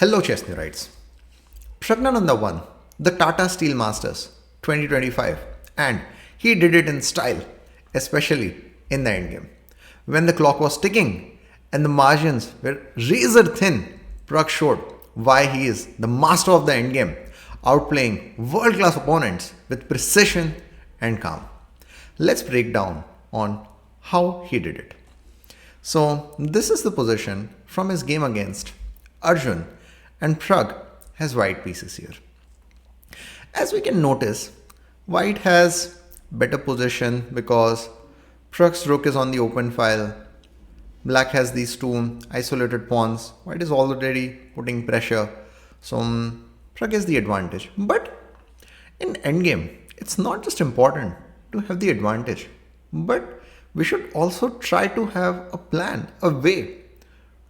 Hello chess Neurites. Praggnanandhaa won the Tata Steel Masters 2025 and he did it in style, especially in the endgame. When the clock was ticking and the margins were razor thin, Pragg showed why he is the master of the endgame, outplaying world-class opponents with precision and calm. Let's break down on how he did it. So this is the position from his game against Arjun, and Pragg has white pieces here. As we can notice, white has better position because Pragg's rook is on the open file. Black has these two isolated pawns. White is already putting pressure. So Pragg has the advantage. But in endgame, it's not just important to have the advantage, but we should also try to have a plan, a way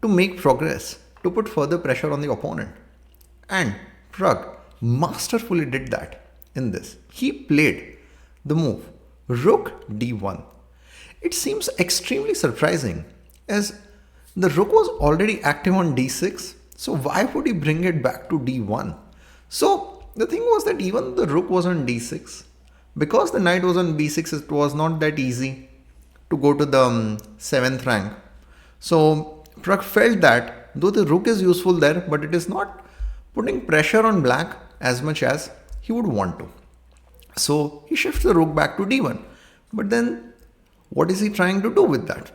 to make progress, to put further pressure on the opponent. And Pragg masterfully did that in this. He played the move Rook d1. It seems extremely surprising as the rook was already active on d6, so why would he bring it back to d1? So the thing was that even the rook was on d6, because the knight was on b6, it was not that easy to go to the 7th rank. So Pragg felt that though the rook is useful there, but it is not putting pressure on black as much as he would want to. So he shifts the rook back to d1. But then what is he trying to do with that?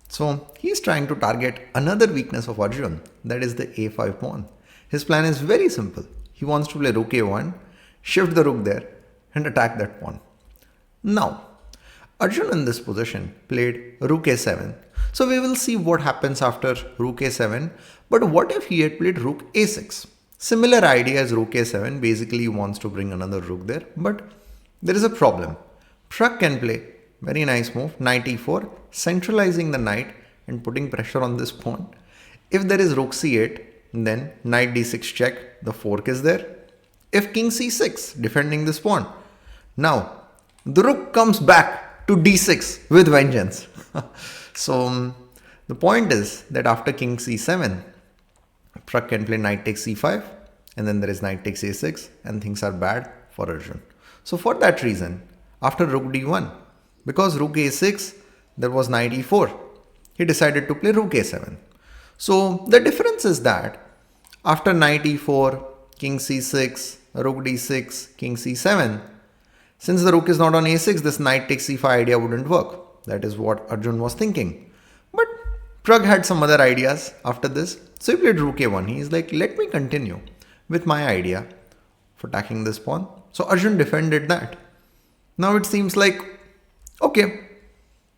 So he is trying to target another weakness of Arjun, that is the a5 pawn. His plan is very simple. He wants to play rook a1, shift the rook there and attack that pawn. Now, Arjun in this position played rook a7. So we will see what happens after rook a7. But what if he had played rook a6? Similar idea as rook a7. Basically he wants to bring another rook there. But there is a problem. Pragg can play very nice move, knight e4, centralizing the knight and putting pressure on this pawn. If there is rook c8, then knight d6 check, the fork is there. If king c6, defending this pawn. Now, the rook comes back to d6 with vengeance. So, the point is that after king c7, Pragg can play knight takes c5, and then there is knight takes a6, and things are bad for Arjun. So, for that reason, after rook d1, because rook a6, there was knight e4, he decided to play rook a7. So, the difference is that after knight e4, king c6, rook d6, king c7, since the rook is not on a6, this knight takes c5 idea wouldn't work. That is what Arjun was thinking. But Pragg had some other ideas after this. So he played rook a1. He is like, let me continue with my idea for attacking this pawn. So Arjun defended that. Now it seems like, okay,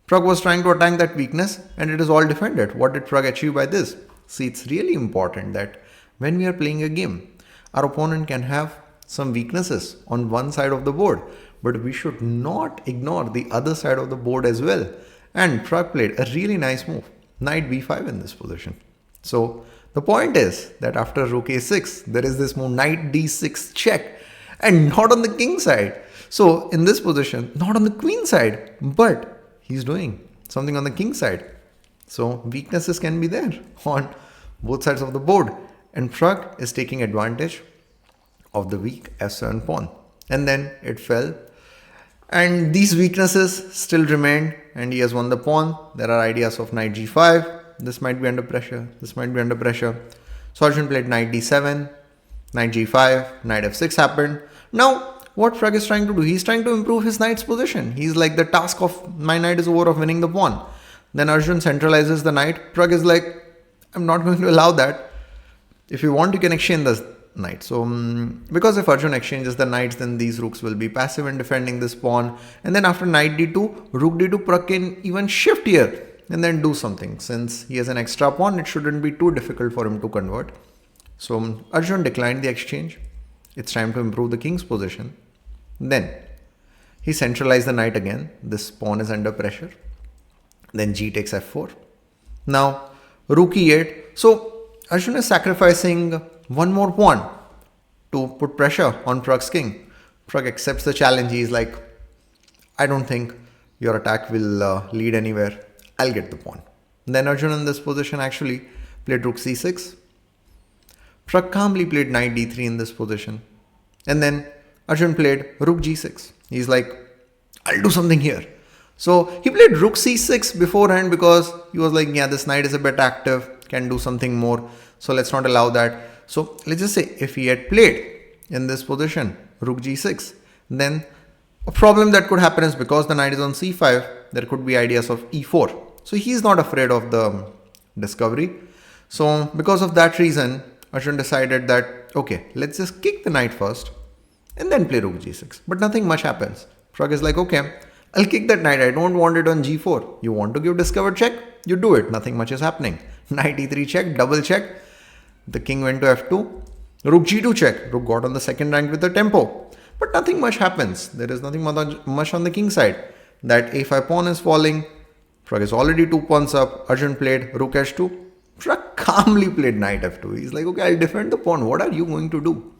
Pragg was trying to attack that weakness and it is all defended. What did Pragg achieve by this? See, it's really important that when we are playing a game, our opponent can have some weaknesses on one side of the board, but we should not ignore the other side of the board as well. And Pragg played a really nice move, knight b5 in this position. So the point is that after rook a6, there is this move knight d6 check, and not on the king side. So in this position, not on the queen side, but he's doing something on the king side. So weaknesses can be there on both sides of the board, and Pragg is taking advantage of the weak f7 pawn. And then it fell. And these weaknesses still remained and he has won the pawn. There are ideas of knight g5. This might be under pressure. This might be under pressure. So Arjun played knight d7, knight g5, knight f6 happened. Now, what Pragg is trying to do? He's trying to improve his knight's position. He's like, the task of my knight is over of winning the pawn. Then Arjun centralizes the knight. Pragg is like, I'm not going to allow that. If you want, you can exchange the knight. So, because if Arjun exchanges the knights, then these rooks will be passive in defending this pawn. And then after knight d2, rook d2, Pragg can even shift here and then do something. Since he has an extra pawn, it shouldn't be too difficult for him to convert. So, Arjun declined the exchange. It's time to improve the king's position. Then, he centralized the knight again. This pawn is under pressure. Then g takes f4. Now, rook e8. So, Arjun is sacrificing one more pawn to put pressure on Pragg's king. Pragg accepts the challenge. He is like, I don't think your attack will lead anywhere. I'll get the pawn. Then Arjun in this position actually played rook c6. Pragg calmly played knight d3 in this position. And then Arjun played rook g6. He's like, I'll do something here. So he played rook c6 beforehand because he was like, yeah, this knight is a bit active, can do something more. So let's not allow that. So let's just say if he had played in this position, rook g6, then a problem that could happen is because the knight is on c5, there could be ideas of e4. So he's not afraid of the discovery. So because of that reason, Arjun decided that, okay, let's just kick the knight first and then play rook g6. But nothing much happens. Pragg is like, okay, I'll kick that knight. I don't want it on g4. You want to give discover check? You do it. Nothing much is happening. Knight e3 check, double check. The king went to f2. Rook g2 check. Rook got on the second rank with the tempo. But nothing much happens. There is nothing much on the king side. That a5 pawn is falling. Pragg is already 2 pawns up. Arjun played rook h2. Pragg calmly played knight f2. He's like, okay, I'll defend the pawn. What are you going to do?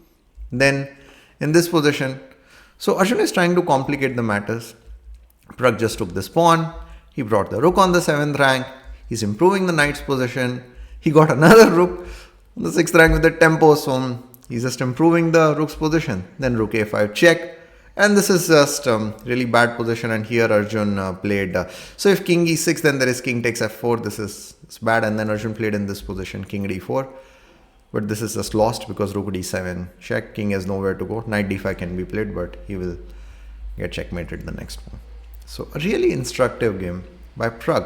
Then in this position, so Arjun is trying to complicate the matters. Pragg just took this pawn. He brought the rook on the 7th rank. He's improving the knight's position. He got another rook on the 6th rank with the tempo. So he's just improving the rook's position. Then rook a5 check. And this is just really bad position. And here Arjun played. So if king e6, then there is king takes f4. This is bad. And then Arjun played in this position, king d4. But this is just lost because rook d7 check. King has nowhere to go. Knight d5 can be played, but he will get checkmated the next one. So a really instructive game by Pragg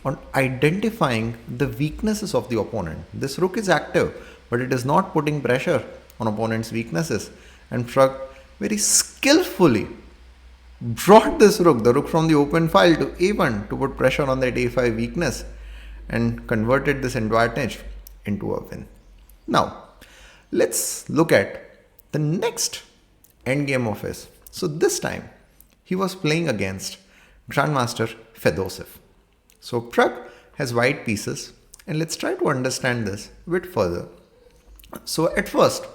on identifying the weaknesses of the opponent. This rook is active, but it is not putting pressure on opponent's weaknesses. And Pragg very skillfully brought this rook, the rook from the open file, to a1 to put pressure on that a5 weakness and converted this advantage into a win. Now, let's look at the next endgame of his. So this time, he was playing against Grandmaster Fedoseev. So Pragg has white pieces, and let's try to understand this a bit further. So at first,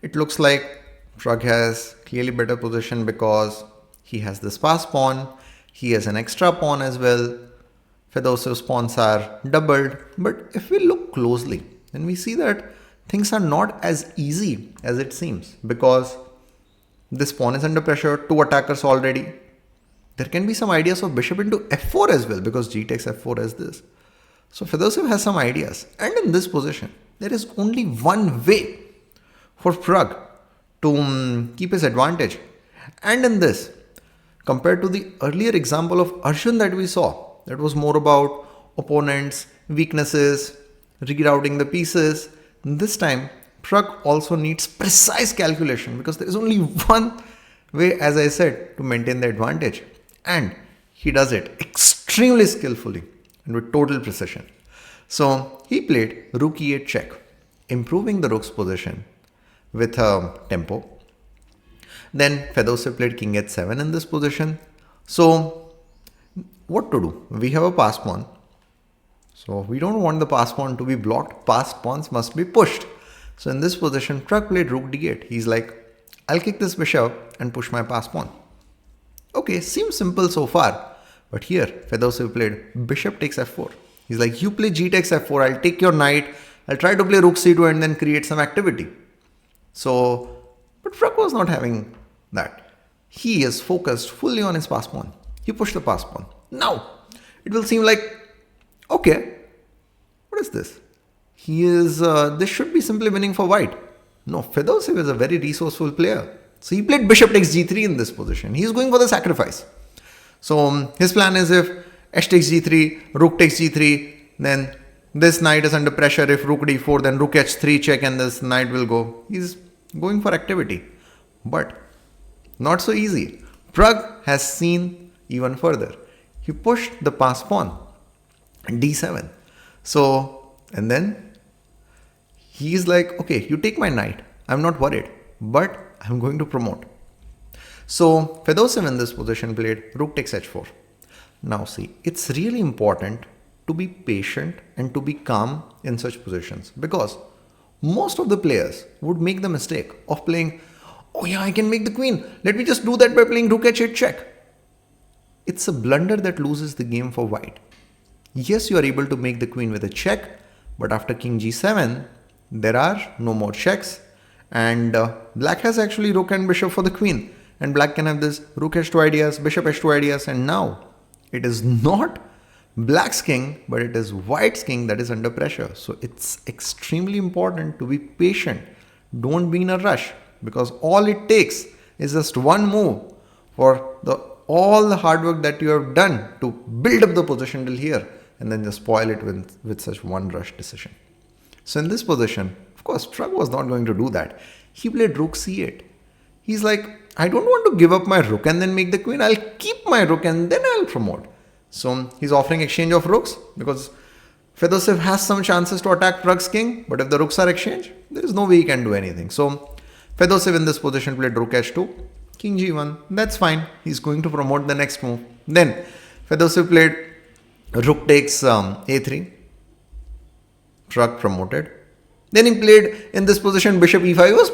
it looks like Pragg has clearly better position because he has this pass pawn, he has an extra pawn as well. Fedosev's pawns are doubled, but if we look closely, then we see that things are not as easy as it seems because this pawn is under pressure, 2 attackers already. There can be some ideas of bishop into f4 as well because g takes f4 as this. So Fedoseev has some ideas. And in this position, there is only one way for Pragg to keep his advantage. And in this, compared to the earlier example of Arjun that we saw, that was more about opponents, weaknesses, rerouting the pieces. This time, Pragg also needs precise calculation because there is only one way, as I said, to maintain the advantage. And he does it extremely skillfully and with total precision. So he played rook e8 check, improving the rook's position with a tempo. Then Fedoseev played king h7 in this position. So what to do? We have a pass pawn. So we don't want the pass pawn to be blocked. Passed pawns must be pushed. So in this position, Pragg played rook d8. He's like, I'll kick this bishop and push my pass pawn. Okay, seems simple so far. But here, Fedoseev played bishop takes f4. He's like, you play g takes f4. I'll take your knight. I'll try to play rook c2 and then create some activity. So, but Pragg was not having that. He is focused fully on his pass pawn. He pushed the pass pawn. Now, it will seem like, okay, what is this? This should be simply winning for white. No, Fedoseev is a very resourceful player. So he played bishop takes g3 in this position. He's going for the sacrifice. So his plan is if h takes g3, rook takes g3, then this knight is under pressure. If rook d4, then rook h3 check and this knight will go. He's going for activity. But not so easy. Pragg has seen even further. He pushed the pass pawn, d7. So, and then he's like, okay, you take my knight. I'm not worried, but I'm going to promote. So Fedoseev in this position played rook takes h4. Now see, it's really important to be patient and to be calm in such positions because most of the players would make the mistake of playing, oh yeah, I can make the queen. Let me just do that by playing rook h8 check. It's a blunder that loses the game for white. Yes, you are able to make the queen with a check, but after king g7, there are no more checks, and black has actually rook and bishop for the queen, and black can have this rook h2 ideas, bishop h2 ideas, and now it is not black's king, but it is white's king that is under pressure. So it's extremely important to be patient. Don't be in a rush, because all it takes is just one move for all the hard work that you have done to build up the position till here, and then just spoil it with such one rush decision. So in this position, of course, Pragg was not going to do that. He played rook c8. He's like, I don't want to give up my rook and then make the queen. I'll keep my rook and then I'll promote. So he's offering exchange of rooks, because Fedoseev has some chances to attack Pragg's king, but if the rooks are exchanged, there is no way he can do anything. So Fedoseev in this position played rook h2, king g1. That's fine. He's going to promote the next move. Then Fedoseev played rook takes a3. Pragg promoted. Then he played in this position bishop e5. He was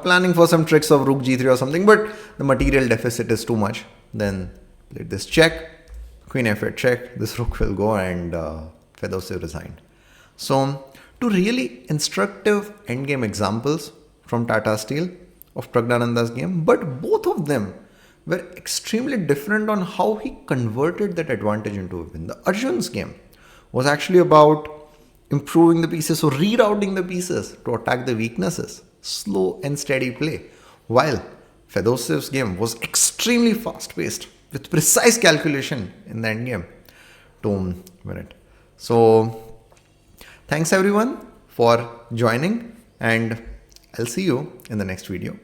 planning for some tricks of rook g3 or something, but the material deficit is too much. Then played this check, queen f8 check. This rook will go, and Fedoseev resigned. So two really instructive endgame examples from Tata Steel of Praggnanandhaa's game, but both of them were extremely different on how he converted that advantage into a win. The Arjun's game was actually about improving the pieces, so rerouting the pieces to attack the weaknesses, slow and steady play, while Fedoseev's game was extremely fast-paced with precise calculation in the endgame to win it. So thanks everyone for joining, and I'll see you in the next video.